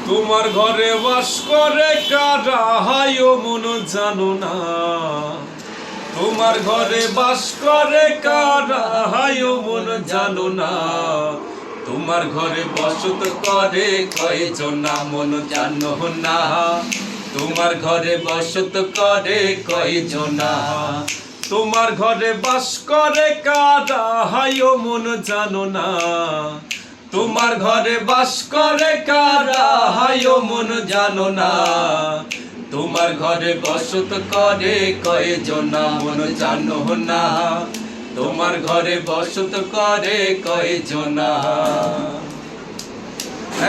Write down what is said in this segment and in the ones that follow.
তোমার ঘরে বাস করে কারা হায়ো মন জানো না। তোমার ঘরে বাস করে কারা হায়ো মন জানো না। তোমার ঘরে বসত করে কয়জনা মন জানো না। তোমার ঘরে বসত করে কয়জনা। তোমার ঘরে বাস করে কারা হায়ো মন জানো না। তোমার ঘরে বাস করে কারা হায়ো মন জানো না। তোমার ঘরে বসত করে কয়জনা মন জানো না। তোমার ঘরে বসত করে কয়জনা।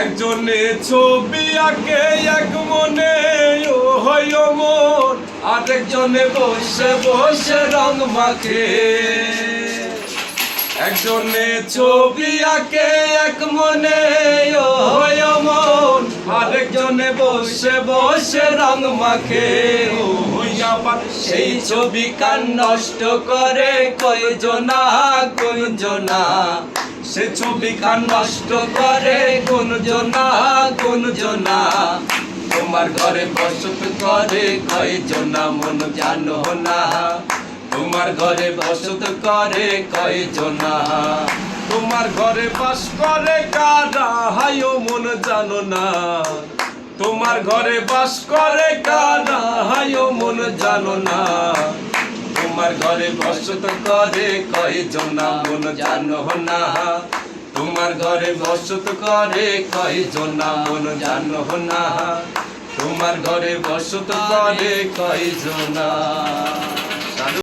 একজনে ছবি আঁকে এক মনে ও হয় মন, আরেকজনে বসে বসে রং মাখে। একজনে ছবি আঁকে এক মনে ও হয় মন, আরেকজনে বসে বসে রং মাখে। ও আবার সেই ছবি কান নষ্ট করে কয়জনা কয়জনা। সে ছবি কান নষ্ট করে কোনজনা কোনজনা। তোমার ঘরে বসত করে কয়জনা মন জানো না। তোমার ঘরে বসত করে কয়জনা। তোমার ঘরে বাস করে কারা হায়ো মন জানো না। তোমার ঘরে বাস করে কারা হায়ো মন জানো না। তোমার ঘরে বসত করে কয়জনা মন জানো না। তোমার ঘরে বসত করে কয়জনা মন জানো না। তোমার ঘরে বসত করে কয়জনা।